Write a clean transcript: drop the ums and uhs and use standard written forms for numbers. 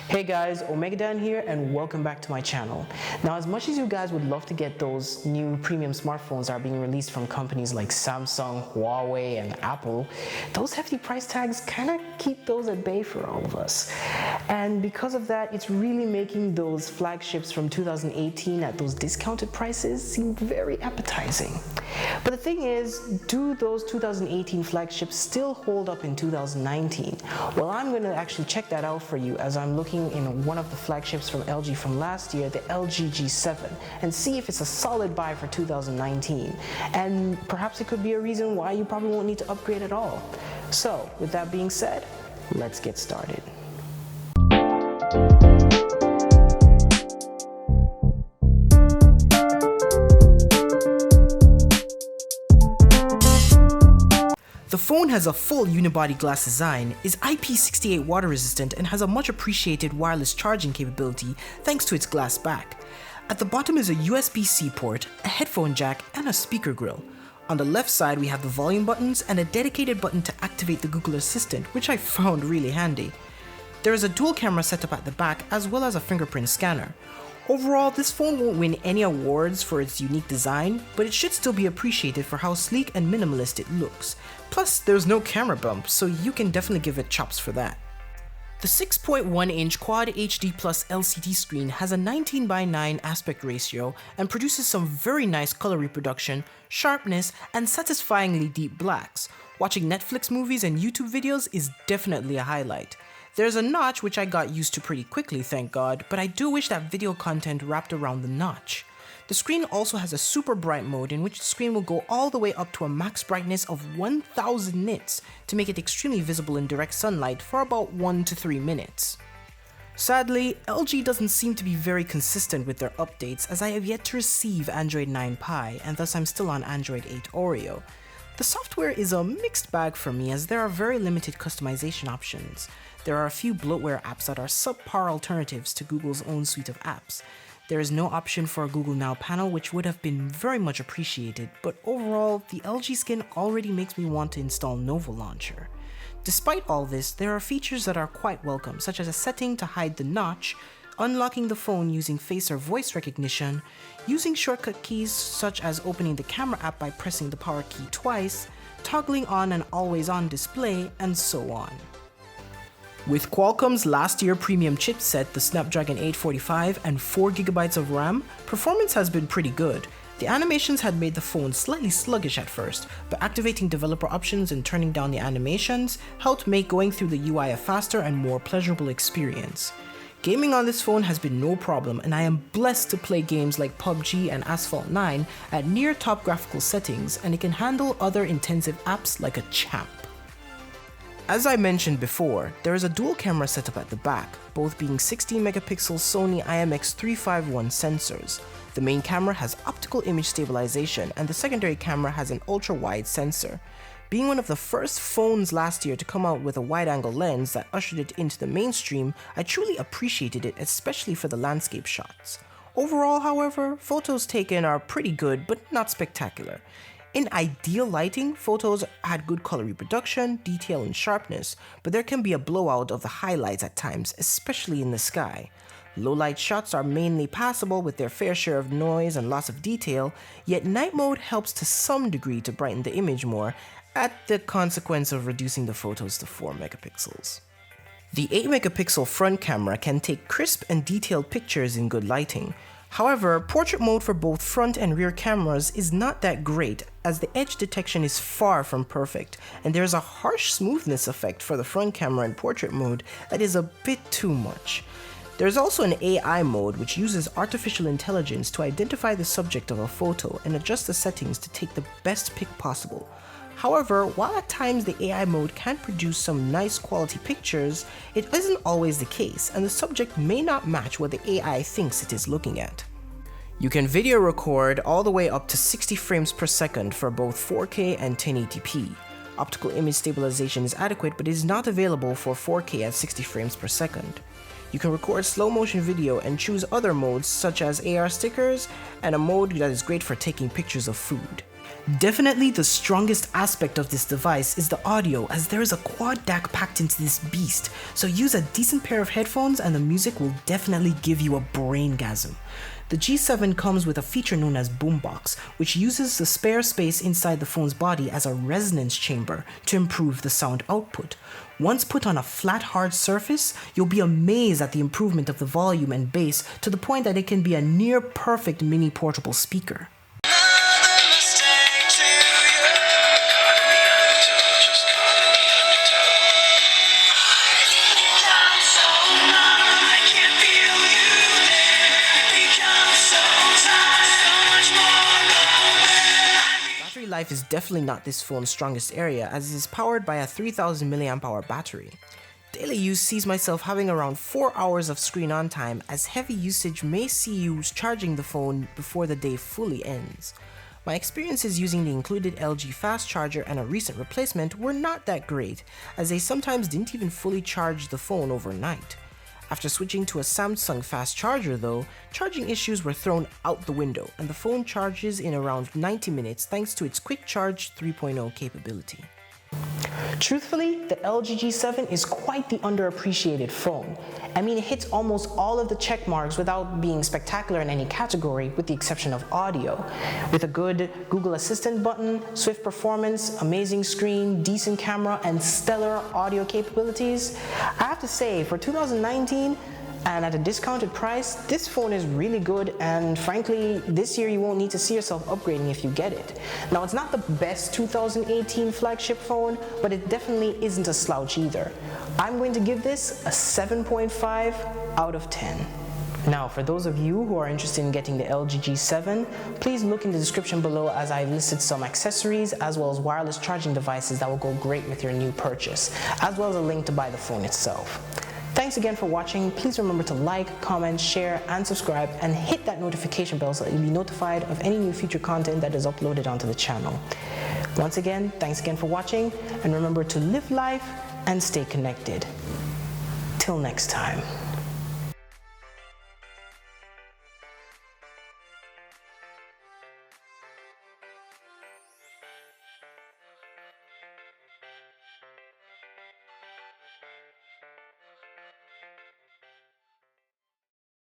Hey guys, Omegadan here and welcome back to my channel. Now, as much as you guys would love to get those new premium smartphones that are being released from companies like Samsung, Huawei and Apple, those hefty price tags kind of keep those at bay for all of us. And because of that, it's really making those flagships from 2018 at those discounted prices seem very appetizing. But the thing is, do those 2018 flagships still hold up in 2019? Well, I'm going to actually check that out for you as I'm looking in one of the flagships from LG from last year, the LG G7, and see if it's a solid buy for 2019. And perhaps it could be a reason why you probably won't need to upgrade at all. So, with that being said, let's get started. The phone has a full unibody glass design, is IP68 water resistant, and has a much appreciated wireless charging capability thanks to its glass back. At the bottom is a USB-C port, a headphone jack, and a speaker grill. On the left side we have the volume buttons and a dedicated button to activate the Google Assistant, which I found really handy. There is a dual camera setup at the back as well as a fingerprint scanner. Overall, this phone won't win any awards for its unique design, but it should still be appreciated for how sleek and minimalist it looks. Plus, there's no camera bump, so you can definitely give it chops for that. The 6.1-inch Quad HD Plus LCD screen has a 19:9 aspect ratio and produces some very nice color reproduction, sharpness, and satisfyingly deep blacks. Watching Netflix movies and YouTube videos is definitely a highlight. There's a notch which I got used to pretty quickly, thank God, but I do wish that video content wrapped around the notch. The screen also has a super bright mode in which the screen will go all the way up to a max brightness of 1000 nits to make it extremely visible in direct sunlight for about 1 to 3 minutes. Sadly, LG doesn't seem to be very consistent with their updates as I have yet to receive Android 9 Pie and thus I'm still on Android 8 Oreo. The software is a mixed bag for me as there are very limited customization options. There are a few bloatware apps that are subpar alternatives to Google's own suite of apps. There is no option for a Google Now panel, which would have been very much appreciated, but overall, the LG skin already makes me want to install Nova Launcher. Despite all this, there are features that are quite welcome, such as a setting to hide the notch, unlocking the phone using face or voice recognition, using shortcut keys such as opening the camera app by pressing the power key twice, toggling on an always-on display, and so on. With Qualcomm's last year premium chipset, the Snapdragon 845 and 4GB of RAM, performance has been pretty good. The animations had made the phone slightly sluggish at first, but activating developer options and turning down the animations helped make going through the UI a faster and more pleasurable experience. Gaming on this phone has been no problem, and I am blessed to play games like PUBG and Asphalt 9 at near top graphical settings, and it can handle other intensive apps like a champ. As I mentioned before, there is a dual camera setup at the back, both being 16-megapixel Sony IMX351 sensors. The main camera has optical image stabilization and the secondary camera has an ultra-wide sensor. Being one of the first phones last year to come out with a wide-angle lens that ushered it into the mainstream, I truly appreciated it, especially for the landscape shots. Overall, however, photos taken are pretty good but not spectacular. In ideal lighting, photos had good color reproduction, detail, and sharpness, but there can be a blowout of the highlights at times, especially in the sky. Low-light shots are mainly passable with their fair share of noise and loss of detail, yet night mode helps to some degree to brighten the image more, at the consequence of reducing the photos to 4 megapixels. The 8-megapixel front camera can take crisp and detailed pictures in good lighting. However, portrait mode for both front and rear cameras is not that great as the edge detection is far from perfect, and there is a harsh smoothness effect for the front camera in portrait mode that is a bit too much. There is also an AI mode which uses artificial intelligence to identify the subject of a photo and adjust the settings to take the best pic possible. However, while at times the AI mode can produce some nice quality pictures, it isn't always the case, and the subject may not match what the AI thinks it is looking at. You can video record all the way up to 60 frames per second for both 4K and 1080p. Optical image stabilization is adequate but is not available for 4K at 60 frames per second. You can record slow motion video and choose other modes such as AR stickers and a mode that is great for taking pictures of food. Definitely the strongest aspect of this device is the audio, as there is a quad DAC packed into this beast, so use a decent pair of headphones and the music will definitely give you a braingasm. The G7 comes with a feature known as Boombox, which uses the spare space inside the phone's body as a resonance chamber to improve the sound output. Once put on a flat hard surface, you'll be amazed at the improvement of the volume and bass to the point that it can be a near perfect mini portable speaker. Life is definitely not this phone's strongest area, as it is powered by a 3000 mAh battery. Daily use sees myself having around 4 hours of screen on time, as heavy usage may see you charging the phone before the day fully ends. My experiences using the included LG fast charger and a recent replacement were not that great, as they sometimes didn't even fully charge the phone overnight. After switching to a Samsung fast charger though, charging issues were thrown out the window and the phone charges in around 90 minutes thanks to its Quick Charge 3.0 capability. Truthfully, the LG G7 is quite the underappreciated phone. I mean, it hits almost all of the check marks without being spectacular in any category, with the exception of audio. With a good Google Assistant button, swift performance, amazing screen, decent camera, and stellar audio capabilities, I have to say, for 2019, and at a discounted price, this phone is really good, and frankly, this year you won't need to see yourself upgrading if you get it. Now, it's not the best 2018 flagship phone, but it definitely isn't a slouch either. I'm going to give this a 7.5 out of 10. Now, for those of you who are interested in getting the LG G7, please look in the description below, as I've listed some accessories as well as wireless charging devices that will go great with your new purchase, as well as a link to buy the phone itself. Thanks again for watching. Please remember to like, comment, share, and subscribe, and hit that notification bell so that you'll be notified of any new future content that is uploaded onto the channel. Once again, thanks again for watching, and remember to live life and stay connected. Till next time.